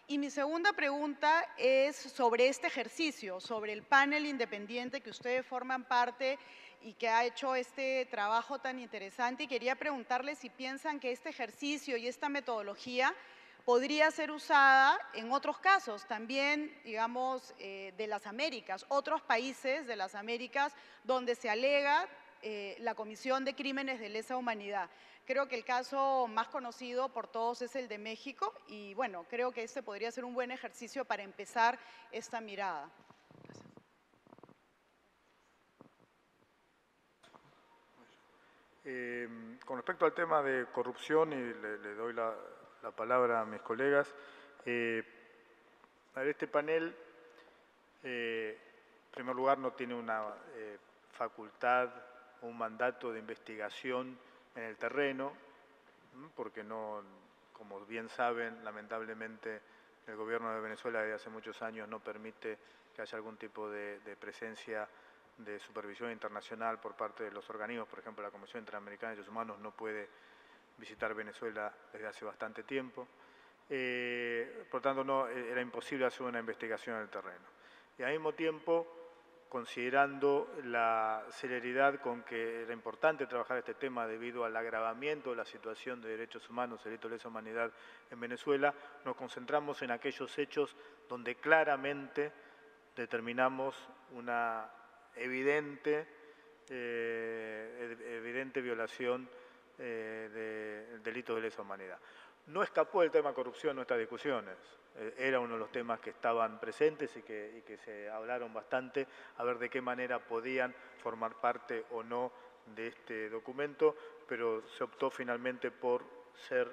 Y mi segunda pregunta es sobre este ejercicio, sobre el panel independiente que ustedes forman parte y que ha hecho este trabajo tan interesante, y quería preguntarles si piensan que este ejercicio y esta metodología podría ser usada en otros casos también, digamos, de las Américas, otros países de las Américas donde se alega la comisión de crímenes de lesa humanidad. Creo que el caso más conocido por todos es el de México y, bueno, creo que este podría ser un buen ejercicio para empezar esta mirada. Con respecto al tema de corrupción, y le doy la palabra a mis colegas, A ver, este panel, en primer lugar, no tiene una facultad o un mandato de investigación en el terreno, porque no, como bien saben, lamentablemente el gobierno de Venezuela desde hace muchos años no permite que haya algún tipo de presencia de supervisión internacional por parte de los organismos. Por ejemplo, la Comisión Interamericana de Derechos Humanos no puede visitar Venezuela desde hace bastante tiempo. Por tanto, no, era imposible hacer una investigación en el terreno. Y al mismo tiempo, considerando la celeridad con que era importante trabajar este tema debido al agravamiento de la situación de derechos humanos, delito de lesa humanidad en Venezuela, nos concentramos en aquellos hechos donde claramente determinamos una evidente violación del delito de lesa humanidad. No escapó el tema corrupción nuestras discusiones. Era uno de los temas que estaban presentes y que se hablaron bastante, a ver de qué manera podían formar parte o no de este documento, pero se optó finalmente por ser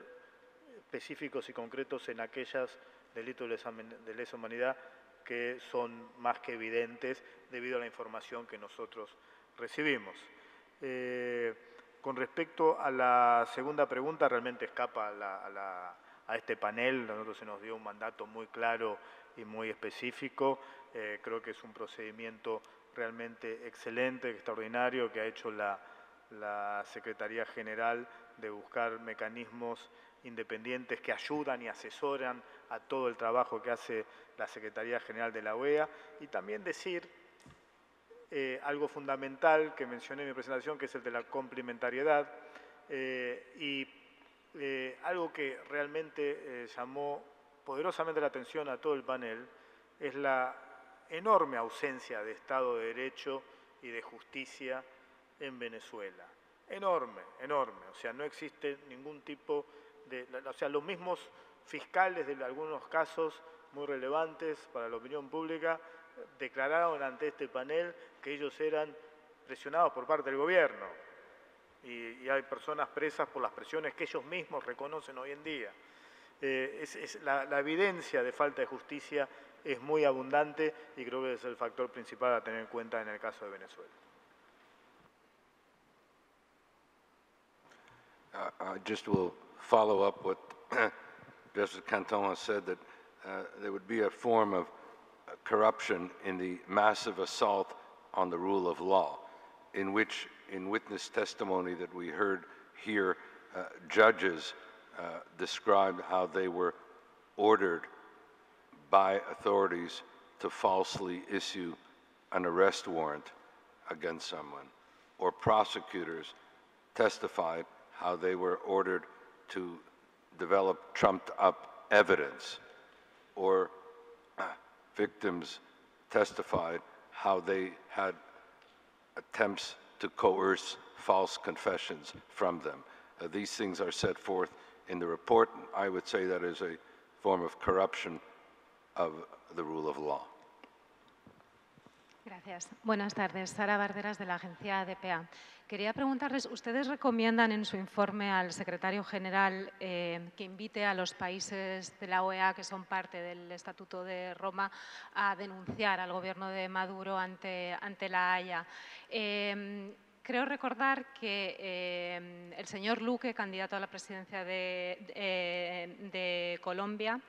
específicos y concretos en aquellos delitos de lesa humanidad que son más que evidentes debido a la información que nosotros recibimos. Con respecto a la segunda pregunta, realmente escapa a este panel. A nosotros se nos dio un mandato muy claro y muy específico. Creo que es un procedimiento realmente excelente, extraordinario, que ha hecho la Secretaría General de buscar mecanismos independientes que ayudan y asesoran a todo el trabajo que hace la Secretaría General de la OEA. Y también decir algo fundamental que mencioné en mi presentación, que es el de la complementariedad, algo que realmente llamó poderosamente la atención a todo el panel, es la enorme ausencia de Estado de Derecho y de justicia en Venezuela. Enorme, enorme. O sea, no existe ningún tipo de... O sea, los mismos fiscales de algunos casos muy relevantes para la opinión pública declararon ante este panel que ellos eran presionados por parte del gobierno y hay personas presas por las presiones que ellos mismos reconocen hoy en día. La evidencia de falta de justicia es muy abundante y creo que es el factor principal a tener en cuenta en el caso de Venezuela. I just will follow up what Justice Canton has said, that there would be a form of corruption in the massive assault on the rule of law, in which, in witness testimony that we heard here, judges described how they were ordered by authorities to falsely issue an arrest warrant against someone, or prosecutors testified how they were ordered to develop trumped-up evidence, or victims testified how they had attempts to coerce false confessions from them. These things are set forth in the report. I would say that is a form of corruption of the rule of law. Gracias. Buenas tardes. Sara Barderas, de la agencia DPA. Quería preguntarles, ¿ustedes recomiendan en su informe al secretario general que invite a los países de la OEA que son parte del Estatuto de Roma a denunciar al gobierno de Maduro ante la Haya? Creo recordar que el señor Luque, candidato a la presidencia de Colombia,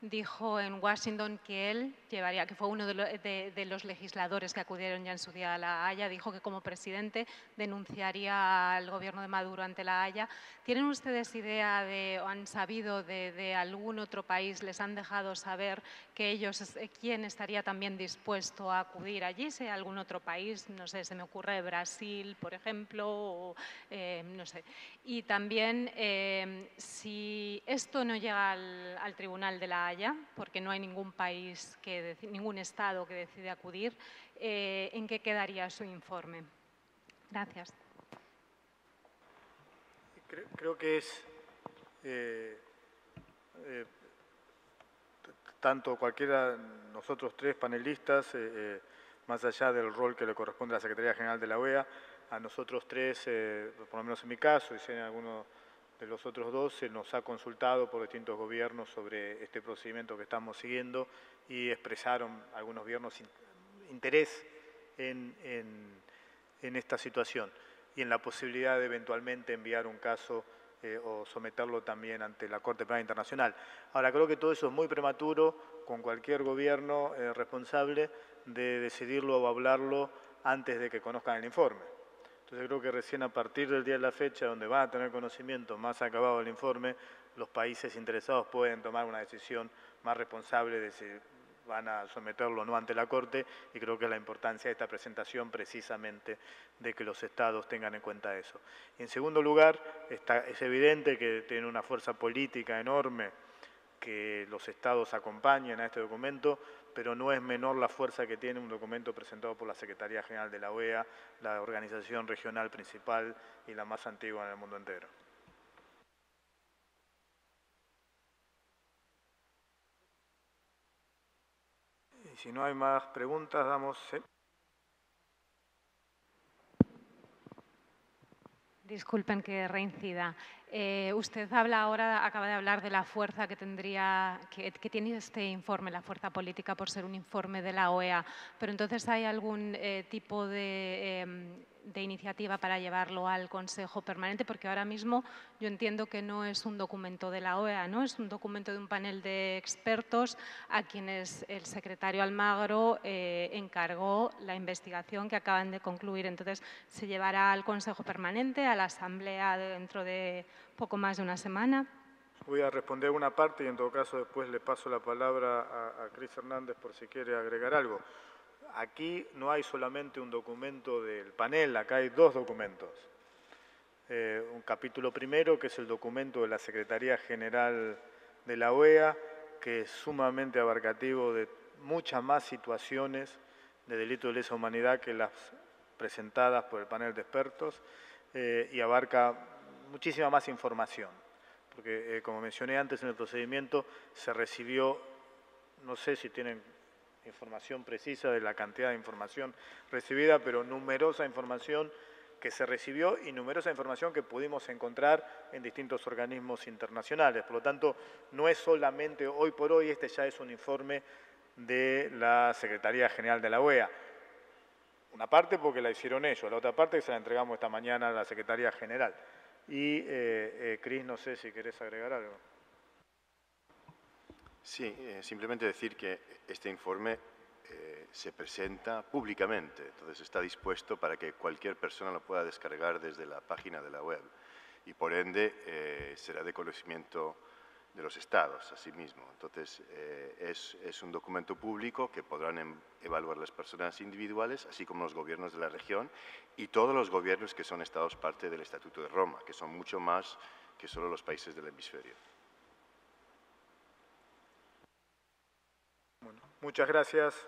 dijo en Washington que él llevaría, que fue uno de los legisladores que acudieron ya en su día a la Haya, dijo que como presidente denunciaría al gobierno de Maduro ante la Haya. ¿Tienen ustedes idea o han sabido de algún otro país, les han dejado saber que ellos, quién estaría también dispuesto a acudir allí? ¿Si hay algún otro país? No sé, se me ocurre Brasil, por ejemplo, o, no sé. Y también, si esto no llega al Tribunal de la Haya, porque no hay ningún país, ningún Estado que decide acudir, ¿en qué quedaría su informe? Gracias. Creo que es tanto cualquiera, nosotros tres panelistas, más allá del rol que le corresponde a la Secretaría General de la OEA, a nosotros tres, por lo menos en mi caso, y si en alguno de los otros dos, se nos ha consultado por distintos gobiernos sobre este procedimiento que estamos siguiendo y expresaron algunos gobiernos interés en esta situación y en la posibilidad de eventualmente enviar un caso o someterlo también ante la Corte Penal Internacional. Ahora, creo que todo eso es muy prematuro con cualquier gobierno responsable de decidirlo o hablarlo antes de que conozcan el informe. Entonces creo que recién a partir del día de la fecha, donde van a tener conocimiento más acabado del informe, los países interesados pueden tomar una decisión más responsable de si van a someterlo o no ante la Corte, y creo que es la importancia de esta presentación precisamente de que los Estados tengan en cuenta eso. Y en segundo lugar, es evidente que tiene una fuerza política enorme que los Estados acompañen a este documento, pero no es menor la fuerza que tiene un documento presentado por la Secretaría General de la OEA, la organización regional principal y la más antigua en el mundo entero. Y si no hay más preguntas, damos... Disculpen que reincida. Usted acaba de hablar de la fuerza que tiene este informe, la fuerza política por ser un informe de la OEA, pero entonces ¿hay algún tipo de iniciativa para llevarlo al Consejo Permanente? Porque ahora mismo yo entiendo que no es un documento de la OEA, ¿no? Es un documento de un panel de expertos a quienes el secretario Almagro encargó la investigación que acaban de concluir. Entonces, ¿se llevará al Consejo Permanente, a la Asamblea dentro de poco más de una semana? Voy a responder una parte y en todo caso después le paso la palabra a Cris Hernández por si quiere agregar algo. Aquí no hay solamente un documento del panel, acá hay dos documentos. Un capítulo primero, que es el documento de la Secretaría General de la OEA, que es sumamente abarcativo de muchas más situaciones de delito de lesa humanidad que las presentadas por el panel de expertos, y abarca muchísima más información. Porque, como mencioné antes en el procedimiento, se recibió, no sé si tienen información precisa de la cantidad de información recibida, pero numerosa información que se recibió y numerosa información que pudimos encontrar en distintos organismos internacionales. Por lo tanto, no es solamente hoy por hoy, este ya es un informe de la Secretaría General de la OEA. Una parte porque la hicieron ellos, la otra parte que se la entregamos esta mañana a la Secretaría General. Y, Cris, no sé si querés agregar algo. Sí, simplemente decir que este informe se presenta públicamente, entonces está dispuesto para que cualquier persona lo pueda descargar desde la página de la web y por ende será de conocimiento de los estados asimismo. Entonces es un documento público que podrán evaluar las personas individuales, así como los gobiernos de la región y todos los gobiernos que son estados parte del Estatuto de Roma, que son mucho más que solo los países del hemisferio. Bueno, muchas gracias.